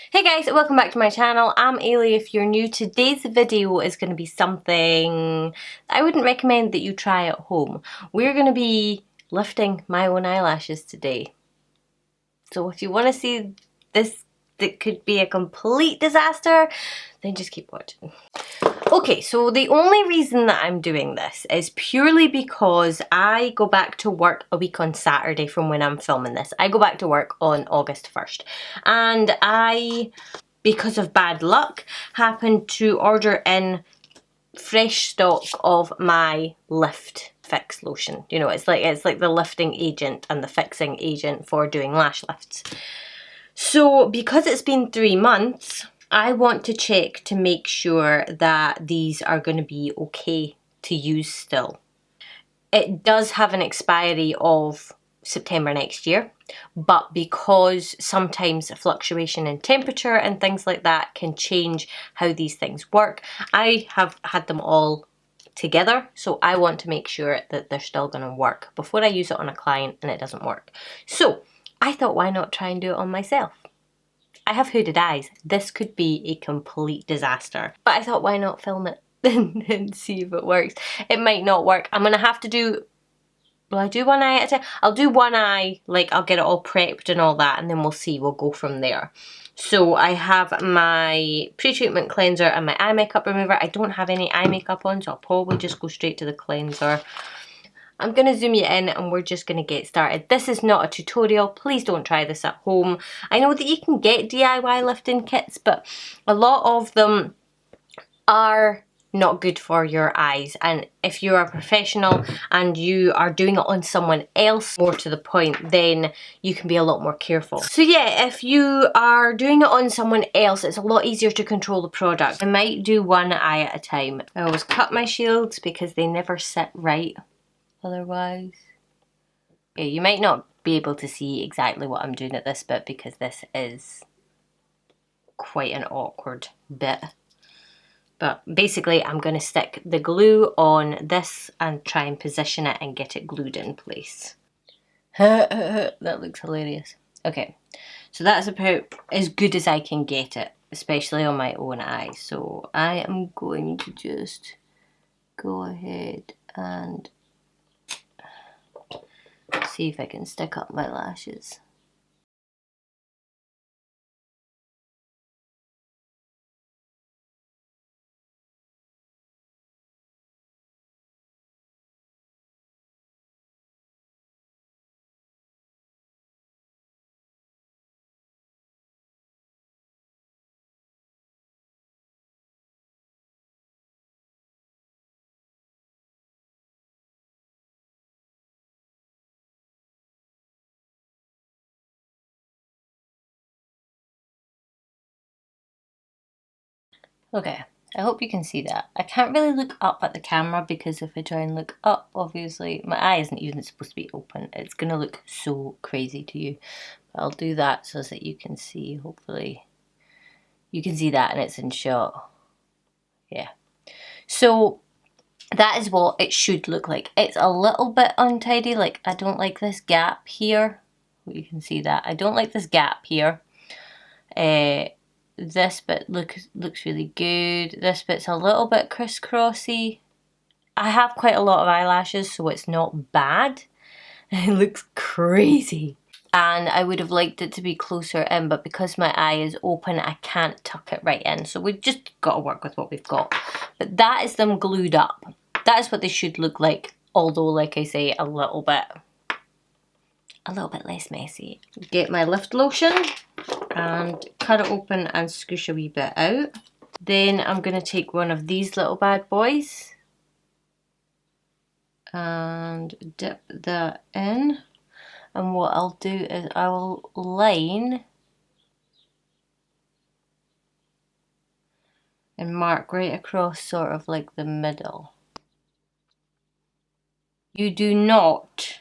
Hey guys, welcome back to my channel. I'm Ailey. If you're new, today's video is going to be something I wouldn't recommend that you try at home. We're going to be lifting my own eyelashes today. So if you want to see this that could be a complete disaster, then just keep watching. Okay, so the only reason that I'm doing this is purely because I go back to work a week on Saturday from when I'm filming this. I go back to work on August 1st. And because of bad luck, happened to order in fresh stock of my lift fix lotion. You know, it's like the lifting agent and the fixing agent for doing lash lifts. So because it's been 3 months, I want to check to make sure that these are going to be okay to use still. It does have an expiry of September next year, but because sometimes fluctuation in temperature and things like that can change how these things work, I have had them all together, so I want to make sure that they're still going to work before I use it on a client and it doesn't work. So I thought, why not try and do it on myself? I have hooded eyes. This could be a complete disaster, but I thought, why not film it and see if it works? It might not work. I'm going to have to do, will I do one eye at a time? I'll do one eye, like I'll get it all prepped and all that, and then we'll see, we'll go from there. So I have my pre-treatment cleanser and my eye makeup remover. I don't have any eye makeup on, so I'll probably just go straight to the cleanser. I'm going to zoom you in and we're just going to get started. This is not a tutorial. Please don't try this at home. I know that you can get DIY lifting kits, but a lot of them are not good for your eyes, and if you're a professional and you are doing it on someone else, more to the point, then you can be a lot more careful. So yeah, if you are doing it on someone else, it's a lot easier to control the product. I might do one eye at a time. I always cut my shields because they never sit right otherwise. Yeah, you might not be able to see exactly what I'm doing at this bit because this is quite an awkward bit. But basically I'm going to stick the glue on this and try and position it and get it glued in place. That looks hilarious. Okay, so that's about as good as I can get it, especially on my own eye. So I am going to just go ahead and see if I can stick up my lashes. Okay, I hope you can see that. I can't really look up at the camera because if I try and look up, obviously my eye isn't even supposed to be open. It's going to look so crazy to you. But I'll do that so that you can see, hopefully. You can see that and it's in shot. Yeah. So that is what it should look like. It's a little bit untidy, like I don't like this gap here. You can see that. I don't like this gap here. This bit looks really good. This bit's a little bit crisscrossy. I have quite a lot of eyelashes, so it's not bad. It looks crazy. And I would have liked it to be closer in, but because my eye is open, I can't tuck it right in. So we've just got to work with what we've got. But that is them glued up. That is what they should look like, although, like I say, a little bit less messy. Get my lift lotion and cut it open and squish a wee bit out. Then I'm going to take one of these little bad boys and dip that in. And what I'll do is I will line and mark right across sort of like the middle. You do not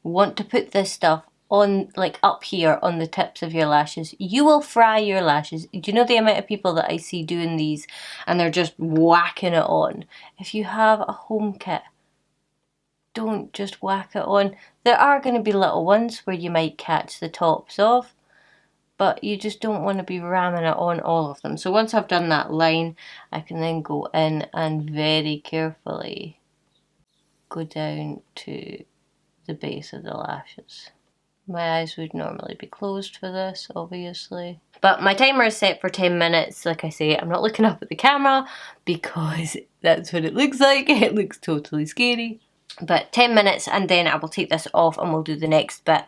want to put this stuff on, like up here on the tips of your lashes. You will fry your lashes. Do you know the amount of people that I see doing these and they're just whacking it on? If you have a home kit, don't just whack it on. There are going to be little ones where you might catch the tops of, but you just don't want to be ramming it on all of them. So once I've done that line, I can then go in and very carefully go down to the base of the lashes. My eyes would normally be closed for this, obviously. But my timer is set for 10 minutes. Like I say, I'm not looking up at the camera because that's what it looks like. It looks totally scary. But 10 minutes, and then I will take this off and we'll do the next bit.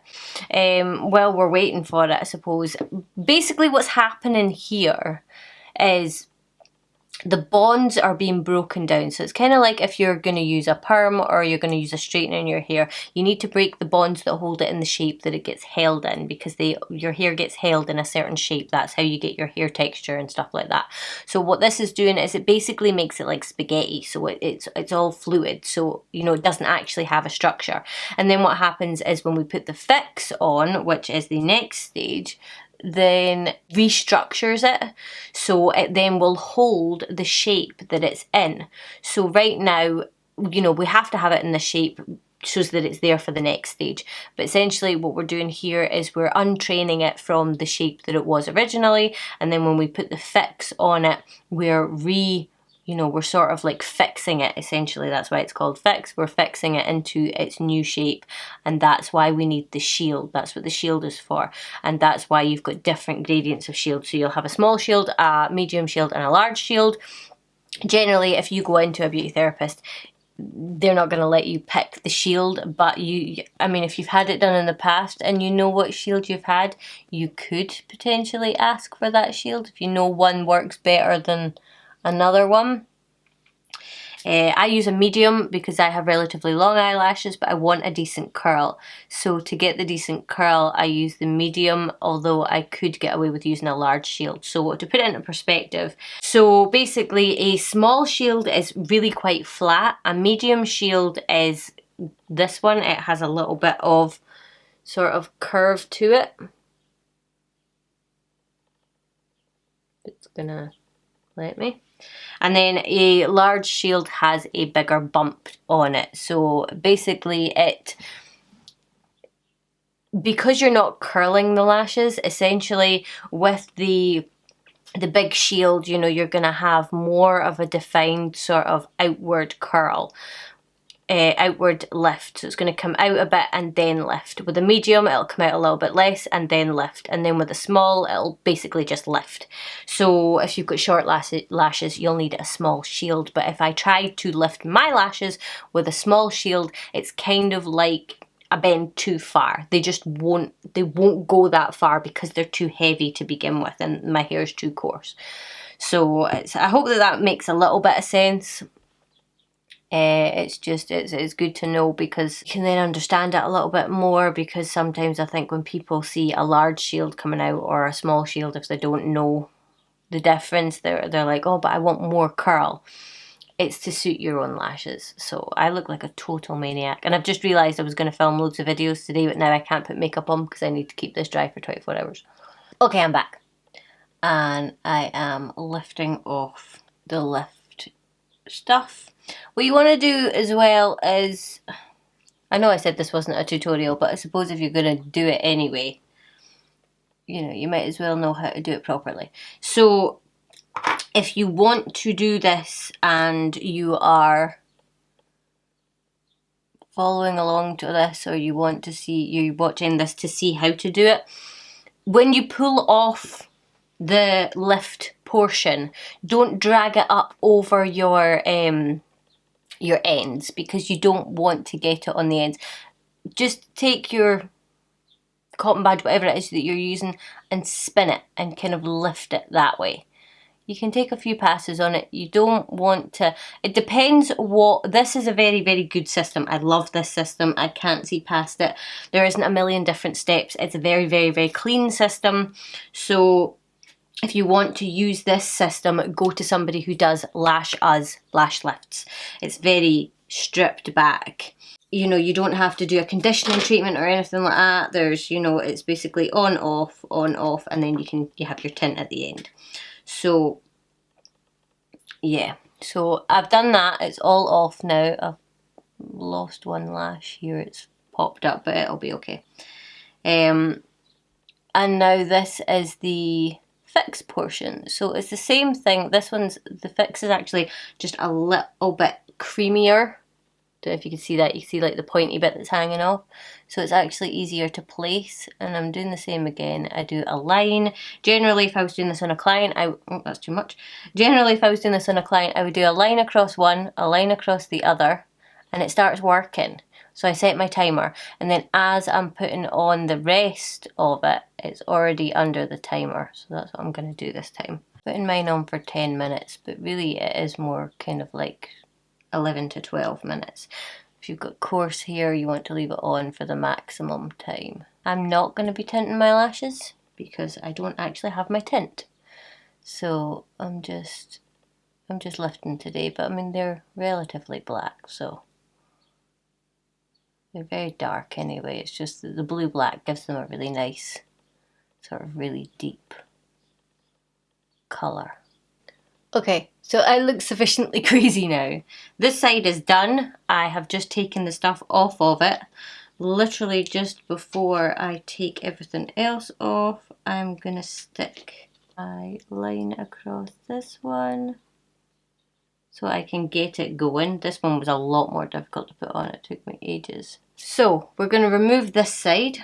While we're waiting for it, I suppose, basically what's happening here is the bonds are being broken down. So it's kind of like if you're going to use a perm or you're going to use a straightener in your hair, you need to break the bonds that hold it in the shape that it gets held in, because your hair gets held in a certain shape. That's how you get your hair texture and stuff like that. So what this is doing is it basically makes it like spaghetti. So it's all fluid. So, you know, it doesn't actually have a structure. And then what happens is when we put the fix on, which is the next stage, then restructures it, so it then will hold the shape that it's in. So right now, you know, we have to have it in the shape so that it's there for the next stage. But essentially what we're doing here is we're untraining it from the shape that it was originally, and then when we put the fix on it, we're we're sort of like fixing it, essentially. That's why it's called fix. We're fixing it into its new shape, and that's why we need the shield. That's what the shield is for, and that's why you've got different gradients of shield. So you'll have a small shield, a medium shield, and a large shield. Generally, if you go into a beauty therapist, they're not going to let you pick the shield, but if you've had it done in the past and you know what shield you've had, you could potentially ask for that shield if you know one works better than another one. I use a medium because I have relatively long eyelashes, but I want a decent curl. So to get the decent curl, I use the medium, although I could get away with using a large shield. So to put it into perspective, so basically a small shield is really quite flat. A medium shield is this one. It has a little bit of sort of curve to it. It's gonna let me. And then a large shield has a bigger bump on it. So basically because you're not curling the lashes, essentially with the big shield, you know, you're going to have more of a defined sort of outward curl. Outward lift, so it's going to come out a bit and then lift. With a medium, it'll come out a little bit less and then lift, and then with a small, it'll basically just lift. So if you've got short lashes, you'll need a small shield, but if I try to lift my lashes with a small shield, it's kind of like a bend too far. They won't go that far because they're too heavy to begin with, and my hair's too coarse. So I hope that makes a little bit of sense. It's good to know, because you can then understand it a little bit more, because sometimes I think when people see a large shield coming out or a small shield, if they don't know the difference, they're like, oh, but I want more curl. It's to suit your own lashes. So I look like a total maniac, and I've just realised I was going to film loads of videos today, but now I can't put makeup on because I need to keep this dry for 24 hours. Okay, I'm back, and I am lifting off the lift stuff. What you want to do as well is, I know I said this wasn't a tutorial, but I suppose if you're going to do it anyway, you know, you might as well know how to do it properly. So if you want to do this and you are following along to this, or you're watching this to see how to do it, when you pull off the lift portion, don't drag it up over your ends, because you don't want to get it on the ends. Just take your cotton bud, whatever it is that you're using, and spin it and kind of lift it that way. You can take a few passes on it. You don't want to, it depends this is a very, very good system. I love this system. I can't see past it. There isn't a million different steps. It's a very, very, very clean system. So if you want to use this system, go to somebody who does lash lifts. It's very stripped back. You know, you don't have to do a conditioning treatment or anything like that. There's, you know, it's basically on, off, and then you have your tint at the end. So, yeah. So I've done that. It's all off now. I've lost one lash here. It's popped up, but it'll be okay. And now this is the fix portion. So it's the same thing. This one's, the fix is actually just a little bit creamier. Don't know if you can see that. You can see like the pointy bit that's hanging off. So it's actually easier to place. And I'm doing the same again. I do a line. Generally, if I was doing this on a client, oh, that's too much. Generally, if I was doing this on a client, I would do a line across one, a line across the other, and it starts working. So I set my timer, and then as I'm putting on the rest of it, it's already under the timer. So that's what I'm going to do this time. Putting mine on for 10 minutes, but really it is more kind of like 11 to 12 minutes. If you've got coarse hair, you want to leave it on for the maximum time. I'm not going to be tinting my lashes because I don't actually have my tint. So I'm just lifting today, but I mean they're relatively black, so they're very dark anyway. It's just that the blue black gives them a really nice, sort of really deep colour. Okay, so I look sufficiently crazy now. This side is done. I have just taken the stuff off of it. Literally just before I take everything else off, I'm gonna stick my line across this one so I can get it going. This one was a lot more difficult to put on. It took me ages. So we're gonna remove this side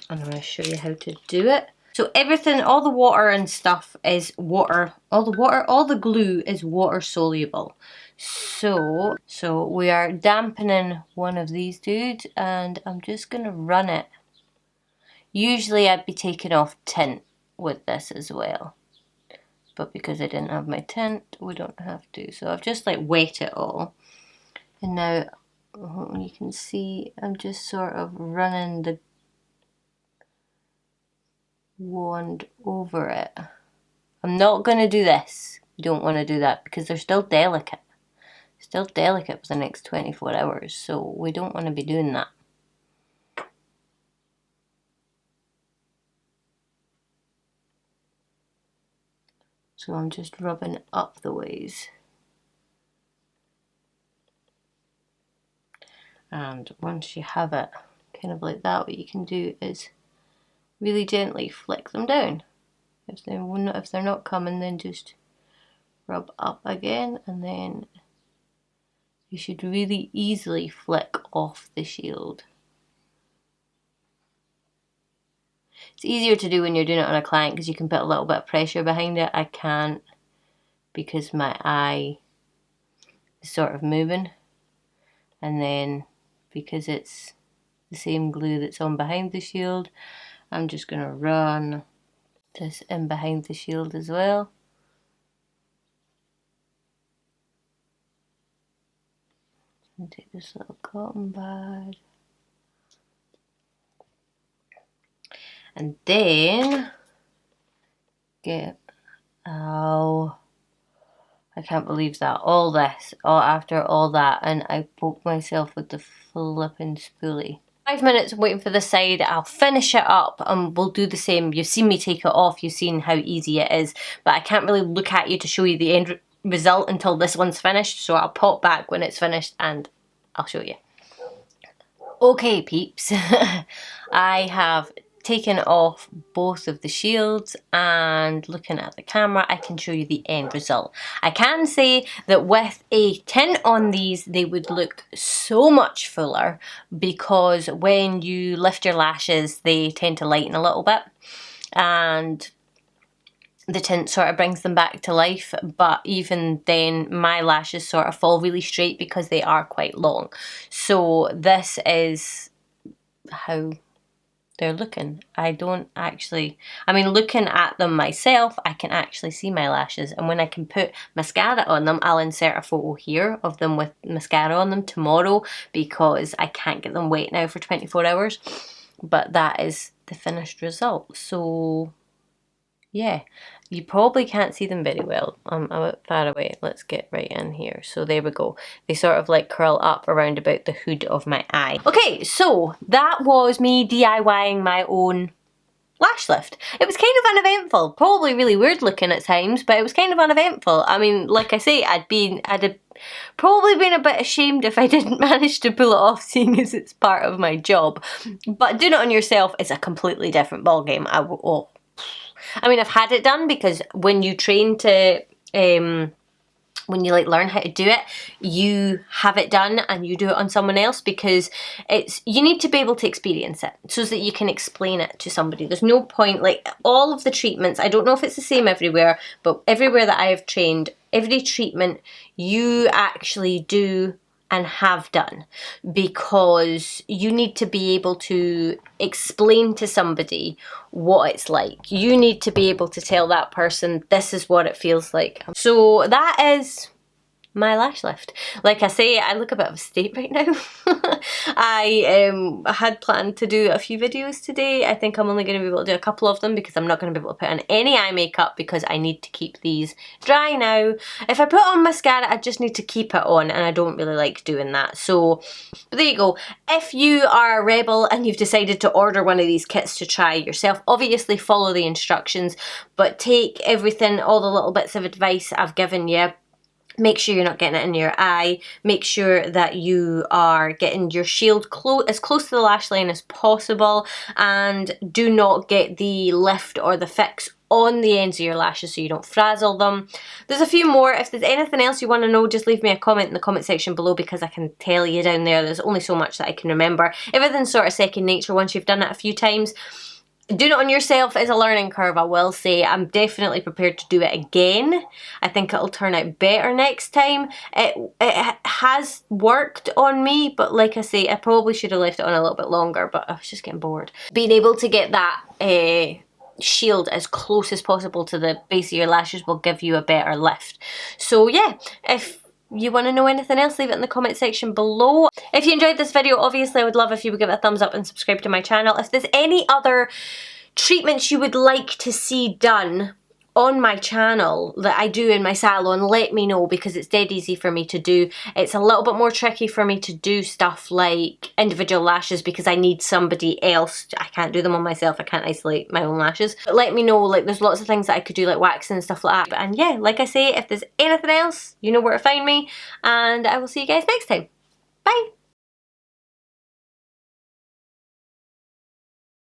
and I'm gonna show you how to do it. So everything, all the water and stuff is water. All the glue is water soluble. So we are dampening one of these dudes and I'm just gonna run it. Usually I'd be taking off tint with this as well. But because I didn't have my tint, we don't have to. So I've just like wet it all. And now you can see I'm just sort of running the wand over it. I'm not going to do this. You don't want to do that because they're still delicate. Still delicate for the next 24 hours, so we don't want to be doing that. So I'm just rubbing it up the ways. And once you have it kind of like that, what you can do is really gently flick them down. If they're not coming, then just rub up again, and then you should really easily flick off the shield. It's easier to do when you're doing it on a client because you can put a little bit of pressure behind it. I can't because my eye is sort of moving, and then because it's the same glue that's on behind the shield, I'm just going to run this in behind the shield as well. And take this little cotton bud. And then get, oh, I can't believe that. All this, after all that, and I poked myself with the flipping spoolie. 5 minutes waiting for this side, I'll finish it up and we'll do the same. You've seen me take it off, you've seen how easy it is, but I can't really look at you to show you the end result until this one's finished, so I'll pop back when it's finished and I'll show you. Okay peeps, I have taken off both of the shields and looking at the camera I can show you the end result. I can say that with a tint on these they would look so much fuller because when you lift your lashes they tend to lighten a little bit and the tint sort of brings them back to life, but even then my lashes sort of fall really straight because they are quite long. So this is how they're looking. I don't actually, I mean looking at them myself I can actually see my lashes, and when I can put mascara on them I'll insert a photo here of them with mascara on them tomorrow because I can't get them wet now for 24 hours, but that is the finished result. So yeah, you probably can't see them very well. I'm a bit far away. Let's get right in here. So there we go. They sort of like curl up around about the hood of my eye. Okay, so that was me DIYing my own lash lift. It was kind of uneventful, probably really weird looking at times, but it was kind of uneventful. I mean, like I say, I'd Probably been a bit ashamed if I didn't manage to pull it off, seeing as it's part of my job. But doing it on yourself is a completely different ballgame. I mean, I've had it done, because when you train to, when you like learn how to do it, you have it done and you do it on someone else, because you need to be able to experience it so that you can explain it to somebody. There's no point, like all of the treatments, I don't know if it's the same everywhere, but everywhere that I have trained, every treatment you actually do and have done, because you need to be able to explain to somebody what it's like. You need to be able to tell that person, this is what it feels like. So that is my lash lift. Like I say, I look a bit of a state right now. I had planned to do a few videos today. I think I'm only going to be able to do a couple of them, because I'm not going to be able to put on any eye makeup, because I need to keep these dry now. If I put on mascara, I just need to keep it on, and I don't really like doing that. So, but there you go. If you are a rebel and you've decided to order one of these kits to try yourself, obviously follow the instructions, but take everything, all the little bits of advice I've given you. Make sure you're not getting it in your eye. Make sure that you are getting your shield as close to the lash line as possible, and do not get the lift or the fix on the ends of your lashes so you don't frazzle them. There's a few more. If there's anything else you want to know, just leave me a comment in the comment section below, because I can tell you down there. There's only so much that I can remember. Everything's sort of second nature once you've done it a few times. Doing it on yourself is a learning curve, I will say. I'm definitely prepared to do it again. I think it'll turn out better next time. It has worked on me, but like I say, I probably should have left it on a little bit longer, but I was just getting bored. Being able to get that shield as close as possible to the base of your lashes will give you a better lift. So yeah, if you want to know anything else, leave it in the comment section below. If you enjoyed this video, obviously I would love if you would give it a thumbs up and subscribe to my channel. If there's any other treatments you would like to see done on my channel that I do in my salon, let me know, because it's dead easy for me to do. It's a little bit more tricky for me to do stuff like individual lashes, because I need somebody else. I can't do them on myself. I can't isolate my own lashes. But let me know, like there's lots of things that I could do, like waxing and stuff like that. And yeah, like I say, if there's anything else, you know where to find me, and I will see you guys next time. Bye!